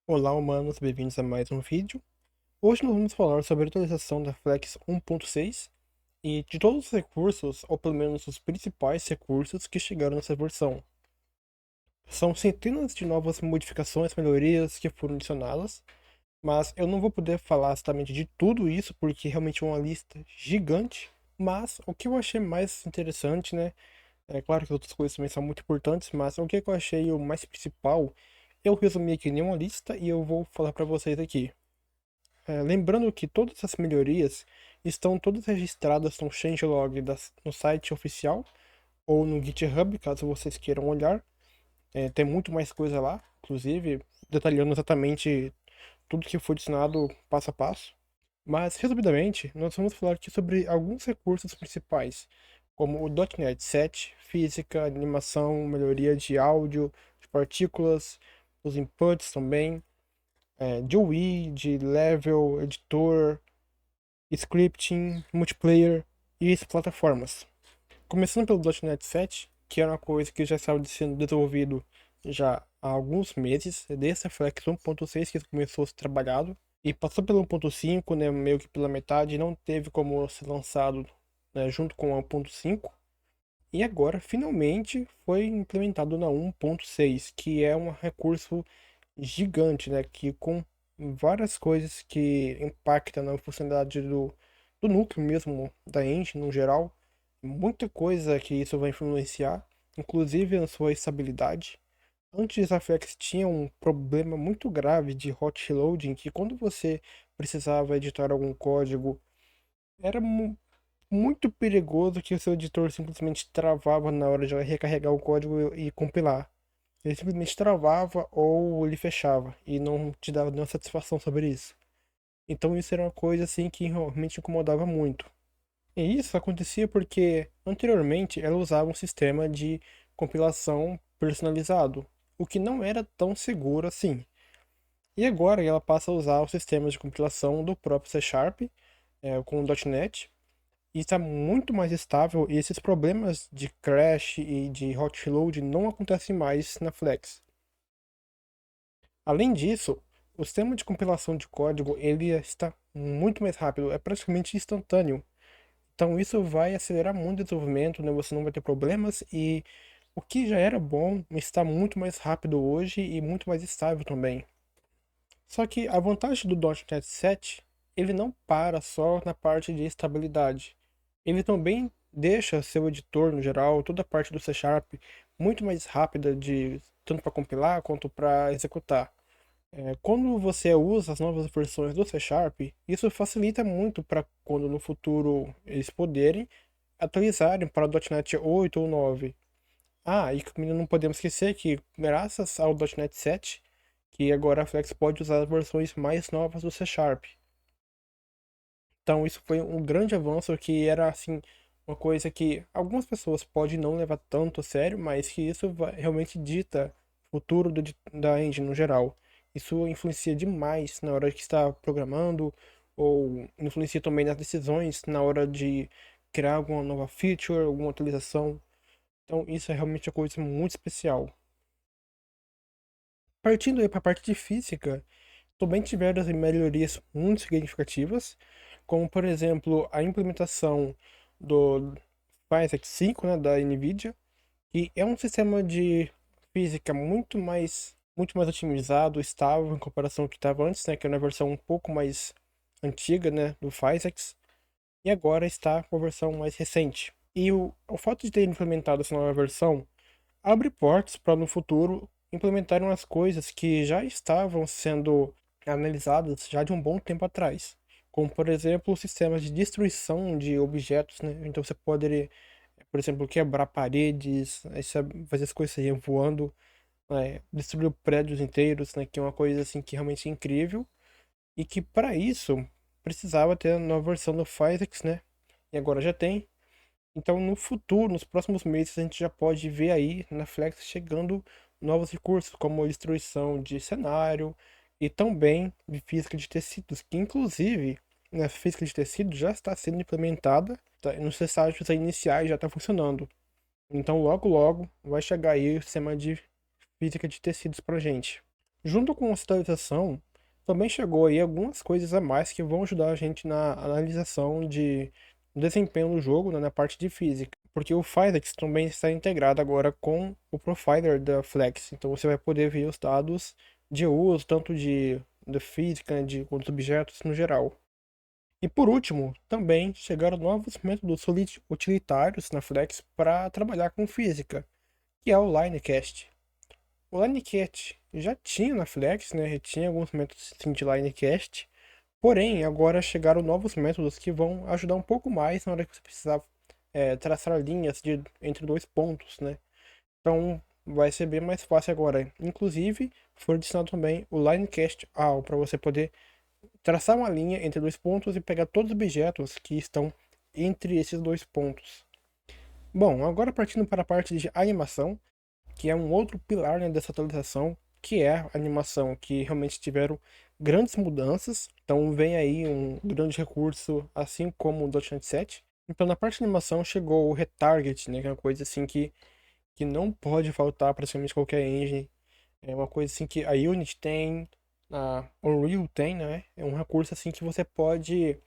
Olá, humanos, bem-vindos a mais um vídeo. Hoje nós vamos falar sobre a atualização da Flex 1.6 e de todos os recursos, ou pelo menos os principais recursos que chegaram nessa versão. São centenas de novas modificações, melhorias que foram adicionadas, mas eu não vou poder falar exatamente de tudo isso porque realmente é uma lista gigante. Mas o que eu achei mais interessante, né? É claro que outras coisas também são muito importantes, mas o que eu achei o mais principal, eu resumi aqui em uma lista e eu vou falar para vocês aqui. Lembrando que todas essas melhorias estão todas registradas no changelog no site oficial ou no GitHub, caso vocês queiram olhar. Tem muito mais coisa lá, inclusive detalhando exatamente tudo que foi adicionado passo a passo. Mas, resumidamente, nós vamos falar aqui sobre alguns recursos principais, como o .NET 7, física, animação, melhoria de áudio, de partículas, os inputs também, de UI, de level, editor, scripting, multiplayer e plataformas. Começando pelo .NET 7, que era uma coisa que já estava sendo desenvolvido já há alguns meses, desde a Flex 1.6 que começou a ser trabalhado, e passou pelo 1.5, né, meio que pela metade, não teve como ser lançado, né, junto com a 1.5, e agora finalmente foi implementado na 1.6, que é um recurso gigante, né, que com várias coisas que impactam na funcionalidade do núcleo mesmo da engine no geral, muita coisa que isso vai influenciar, inclusive na sua estabilidade. Antes a Flex tinha um problema muito grave de hot reloading, que quando você precisava editar algum código, era muito perigoso que o seu editor simplesmente travava na hora de recarregar o código e compilar. Ele simplesmente travava ou ele fechava e não te dava nenhuma satisfação sobre isso. Então isso era uma coisa assim que realmente incomodava muito. E isso acontecia porque anteriormente ela usava um sistema de compilação personalizado, o que não era tão seguro assim. E agora ela passa a usar os sistemas de compilação do próprio C Sharp, com o .NET, e está muito mais estável e esses problemas de crash e de hot reload não acontecem mais na Flex. Além disso, o sistema de compilação de código ele está muito mais rápido, é praticamente instantâneo. Então isso vai acelerar muito o desenvolvimento, né? Você não vai ter problemas e o que já era bom está muito mais rápido hoje e muito mais estável também. Só que a vantagem do .NET 7, ele não para só na parte de estabilidade. Ele também deixa seu editor, no geral, toda a parte do C Sharp muito mais rápida de tanto para compilar quanto para executar. Quando você usa as novas versões do C Sharp, isso facilita muito para quando no futuro eles poderem atualizarem para o .NET 8 ou 9. Ah, e não podemos esquecer que graças ao .NET 7, que agora a Flex pode usar as versões mais novas do C Sharp. Então isso foi um grande avanço que era assim uma coisa que algumas pessoas podem não levar tanto a sério, mas que isso realmente dita o futuro da engine no geral. Isso influencia demais na hora que está programando ou influencia também nas decisões na hora de criar alguma nova feature, alguma atualização. Então isso é realmente uma coisa muito especial. Partindo aí para a parte de física, também tiveram assim, melhorias muito significativas, como por exemplo a implementação do PySec 5, né, da NVIDIA, que é um sistema de física muito mais otimizado, estável em comparação ao que estava antes, né, que era uma versão um pouco mais antiga, né, do PhysX, e agora está com a versão mais recente. E o fato de ter implementado essa nova versão abre portas para no futuro implementarem umas coisas que já estavam sendo analisadas já de um bom tempo atrás, como por exemplo, sistemas de destruição de objetos, né? Então você poderia, por exemplo, quebrar paredes, fazer as coisas saírem voando, destruir prédios inteiros, né? Que é uma coisa assim que realmente é incrível e que para isso precisava ter a nova versão do Physics, né? E agora já tem. Então, no futuro, nos próximos meses, a gente já pode ver aí na Flex chegando novos recursos, como destruição de cenário e também de física de tecidos, que inclusive na física de tecidos já está sendo implementada, tá, nos estágios aí iniciais já está funcionando. Então, logo logo vai chegar aí o sistema de física de tecidos para gente. Junto com a atualização, também chegou aí algumas coisas a mais que vão ajudar a gente na analisação de desempenho do jogo, né, na parte de física. Porque o Filex também está integrado agora com o Profiler da Flex. Então você vai poder ver os dados de uso, tanto de física, né, de outros objetos no geral. E por último, também chegaram novos métodos utilitários na Flex para trabalhar com física, que é o Linecast. O Linecast já tinha na Flex, né? Já tinha alguns métodos sim, de Linecast. Porém, agora chegaram novos métodos que vão ajudar um pouco mais na hora que você precisar traçar linhas entre dois pontos, né? Então, vai ser bem mais fácil agora. Inclusive, foi adicionado também o Linecast AL para você poder traçar uma linha entre dois pontos e pegar todos os objetos que estão entre esses dois pontos. Bom, agora partindo para a parte de animação, que é um outro pilar, né, dessa atualização, que é a animação, que realmente tiveram grandes mudanças. Então vem aí um grande recurso, assim como o .NET 7. Então na parte de animação chegou o retarget, né, que é uma coisa assim que não pode faltar praticamente qualquer engine. É uma coisa assim que a Unity tem, a Unreal tem, né? É um recurso assim que você pode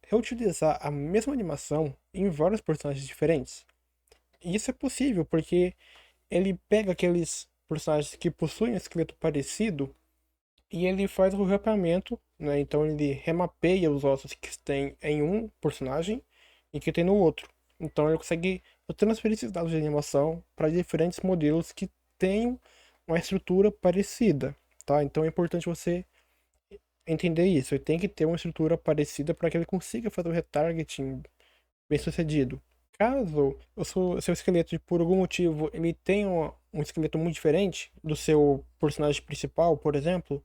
reutilizar a mesma animação em vários personagens diferentes. E isso é possível porque ele pega aqueles personagens que possuem um esqueleto parecido e ele faz o mapeamento, né? Então ele remapeia os ossos que tem em um personagem e que tem no outro. Então ele consegue transferir esses dados de animação para diferentes modelos que tenham uma estrutura parecida, tá? Então é importante você entender isso. Ele tem que ter uma estrutura parecida para que ele consiga fazer o retargeting bem sucedido. Caso o seu esqueleto, por algum motivo, ele tenha um esqueleto muito diferente do seu personagem principal, por exemplo,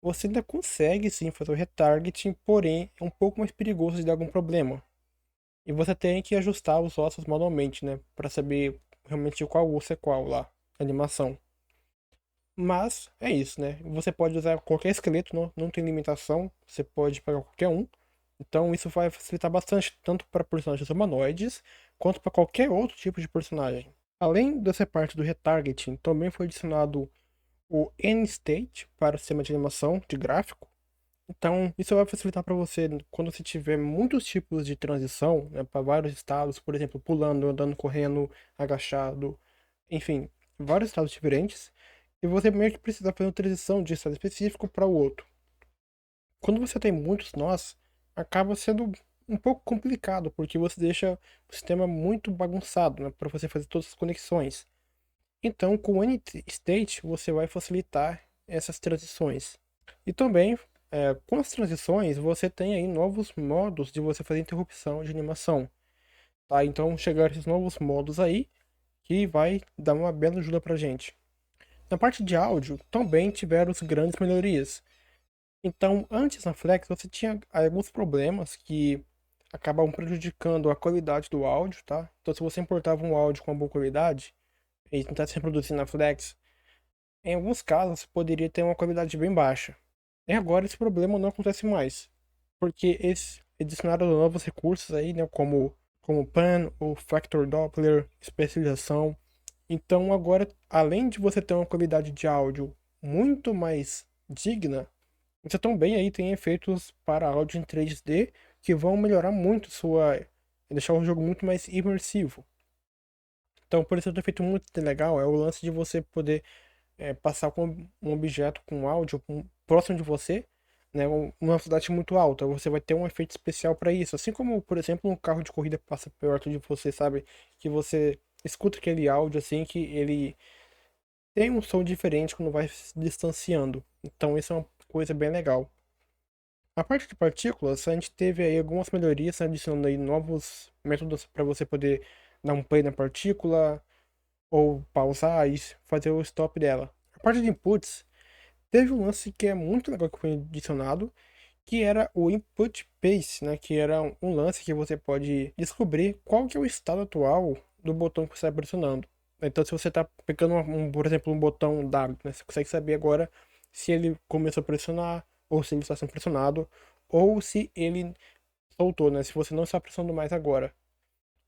você ainda consegue sim fazer o retargeting, porém é um pouco mais perigoso de dar algum problema. E você tem que ajustar os ossos manualmente, né? Para saber realmente qual osso é qual lá, a animação. Mas é isso, né? Você pode usar qualquer esqueleto, não tem limitação, você pode pegar qualquer um. Então isso vai facilitar bastante, tanto para personagens humanoides, quanto para qualquer outro tipo de personagem. Além dessa parte do retargeting, também foi adicionado o N-State para o sistema de animação de gráfico. Então, isso vai facilitar para você quando você tiver muitos tipos de transição, né, para vários estados, por exemplo, pulando, andando, correndo, agachado, enfim, vários estados diferentes, e você meio que precisa fazer uma transição de estado específico para o outro. Quando você tem muitos nós, acaba sendo um pouco complicado, porque você deixa o sistema muito bagunçado, né, para você fazer todas as conexões. Então, com o N-State, você vai facilitar essas transições. E também, com as transições, você tem aí novos modos de você fazer interrupção de animação, tá? Então, chegar esses novos modos aí, que vai dar uma bela ajuda pra gente. Na parte de áudio, também tiveram as grandes melhorias. Então, antes na Flex, você tinha alguns problemas que acabavam prejudicando a qualidade do áudio, tá? Então, se você importava um áudio com uma boa qualidade e tentasse reproduzir na Flex, em alguns casos poderia ter uma qualidade bem baixa. E agora esse problema não acontece mais, porque eles adicionaram novos recursos aí, né, como Pan, o Factor Doppler, especialização. Então agora, além de você ter uma qualidade de áudio muito mais digna, você também aí tem efeitos para áudio em 3D que vão melhorar muito deixar o jogo muito mais imersivo. Então, por isso, outro efeito muito legal é o lance de você poder passar com um objeto com áudio próximo de você, né, uma velocidade muito alta. Você vai ter um efeito especial para isso. Assim como, por exemplo, um carro de corrida passa perto de você, sabe? Que você escuta aquele áudio assim, que ele tem um som diferente quando vai se distanciando. Então, isso é uma coisa bem legal. A parte de partículas, a gente teve aí algumas melhorias, né, adicionando aí novos métodos para você poder dar um play na partícula ou pausar e fazer o stop dela. A parte de inputs, teve um lance que é muito legal que foi adicionado, que era o input pace, né? Que era um lance que você pode descobrir qual que é o estado atual do botão que você está pressionando. Então, se você está pegando, por exemplo, um botão W, né? Você consegue saber agora se ele começou a pressionar, ou se ele está sendo pressionado, ou se ele soltou, né? Se você não está pressionando mais agora.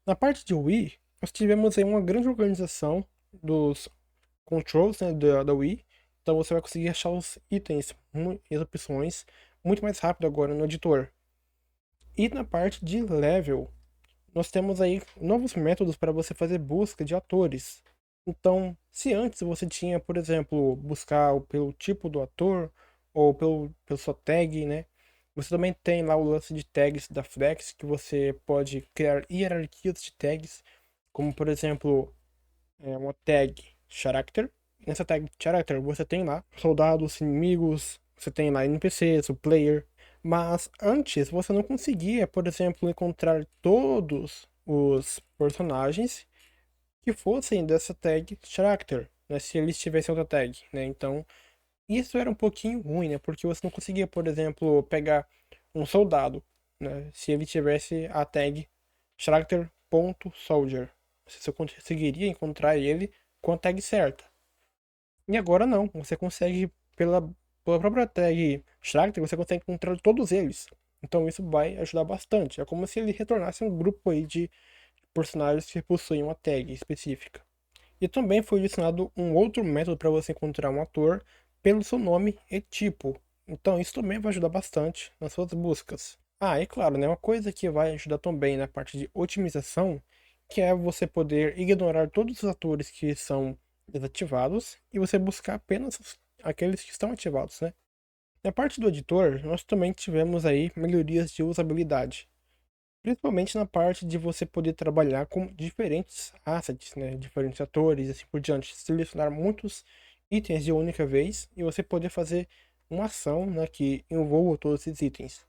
Na parte de Wii, nós tivemos aí uma grande organização dos controls, né, da Wii, Então você vai conseguir achar os itens e as opções muito mais rápido agora no editor. E na parte de level, nós temos aí novos métodos para você fazer busca de atores. Então, se antes você tinha, por exemplo, buscar pelo tipo do ator ou pelo sua tag, né? Você também tem lá o lance de tags da Flex, que você pode criar hierarquias de tags, como por exemplo, uma tag character. Nessa tag character você tem lá soldados, inimigos, você tem lá NPCs, o player. Mas antes você não conseguia, por exemplo, encontrar todos os personagens que fossem dessa tag character, né, se eles tivessem outra tag, né? Então, isso era um pouquinho ruim, né? Porque você não conseguia, por exemplo, pegar um soldado, né, se ele tivesse a tag character.soldier. Você só conseguiria encontrar ele com a tag certa. E agora não, você consegue pela própria tag character, você consegue encontrar todos eles. Então isso vai ajudar bastante. É como se ele retornasse um grupo aí de personagens que possuem uma tag específica. E também foi adicionado um outro método para você encontrar um ator pelo seu nome e tipo. Então isso também vai ajudar bastante nas suas buscas. Ah, e claro, né, uma coisa que vai ajudar também na parte de otimização, que é você poder ignorar todos os atores que são desativados e você buscar apenas aqueles que estão ativados, né? Na parte do editor, nós também tivemos aí melhorias de usabilidade. Principalmente na parte de você poder trabalhar com diferentes assets, né? Diferentes atores e assim por diante. Selecionar muitos itens de uma única vez e você poder fazer uma ação, né, que envolva todos esses itens.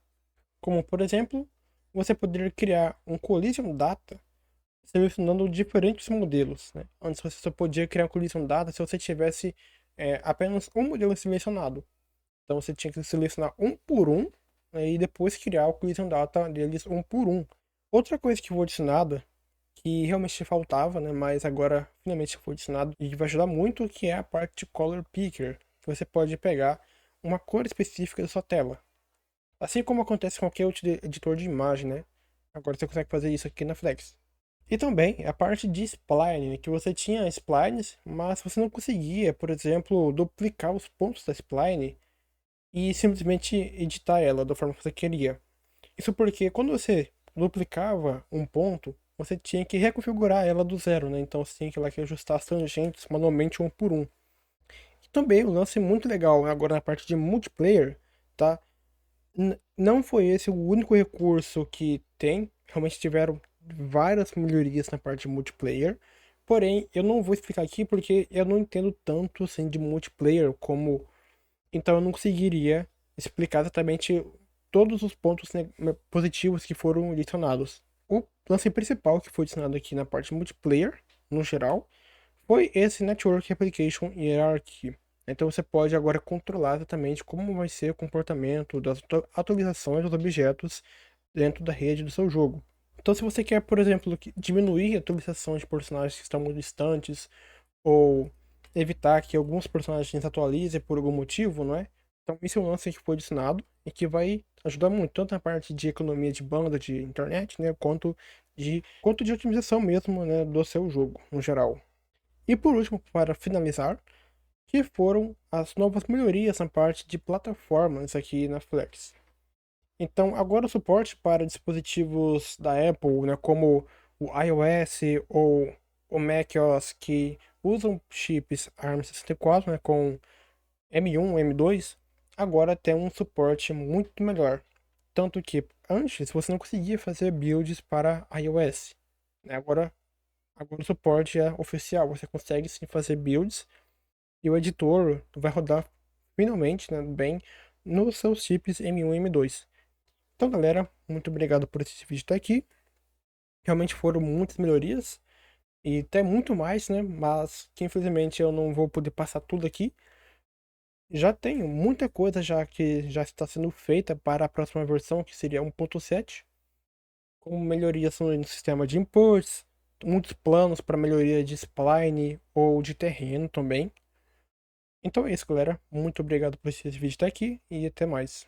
Como, por exemplo, você poder criar um Collision Data selecionando diferentes modelos, né? Antes você só podia criar um Collision Data se você tivesse apenas um modelo selecionado. Então você tinha que selecionar um por um, né, e depois criar o collision data deles um por um. Outra coisa que foi adicionada, que realmente faltava, né, mas agora finalmente foi adicionado e vai ajudar muito, que é a parte de Color Picker, que você pode pegar uma cor específica da sua tela. Assim como acontece com qualquer outro editor de imagem, né? Agora você consegue fazer isso aqui na Flex. E também a parte de spline, né, que você tinha splines, mas você não conseguia, por exemplo, duplicar os pontos da spline e simplesmente editar ela da forma que você queria. Isso porque quando você duplicava um ponto, você tinha que reconfigurar ela do zero, né? Então você tinha que ir lá que ajustar as tangentes manualmente um por um. E também um lance muito legal agora na parte de multiplayer, tá? Não foi esse o único recurso que tem, realmente tiveram várias melhorias na parte de multiplayer. Porém, eu não vou explicar aqui porque eu não entendo tanto assim de multiplayer como então eu não conseguiria explicar exatamente todos os pontos positivos que foram adicionados. O lance principal que foi adicionado aqui na parte multiplayer, no geral, foi esse Network Application Hierarchy. Então você pode agora controlar exatamente como vai ser o comportamento das atualizações dos objetos dentro da rede do seu jogo. Então se você quer, por exemplo, diminuir a atualização de personagens que estão muito distantes, ou evitar que alguns personagens atualizem por algum motivo, não é? Então, esse é um lance que foi adicionado e que vai ajudar muito, tanto na parte de economia de banda de internet, né, quanto de otimização mesmo, né, do seu jogo, no geral. E por último, para finalizar, que foram as novas melhorias na parte de plataformas aqui na Flex. Então, agora o suporte para dispositivos da Apple, né, como o iOS ou o macOS, que usam chips ARM64, né, com M1, M2, agora tem um suporte muito melhor. Tanto que antes você não conseguia fazer builds para iOS, né? Agora o suporte é oficial, você consegue sim fazer builds e o editor vai rodar finalmente, né, bem nos seus chips M1 e M2. Então, galera, muito obrigado por esse vídeo até aqui. Realmente foram muitas melhorias e até muito mais, né? Mas que infelizmente eu não vou poder passar tudo aqui. Já tenho muita coisa já que já está sendo feita para a próxima versão, que seria 1.7, como melhorias no sistema de inputs, muitos planos para melhoria de spline ou de terreno também. Então é isso, galera. Muito obrigado por esse vídeo até aqui e até mais.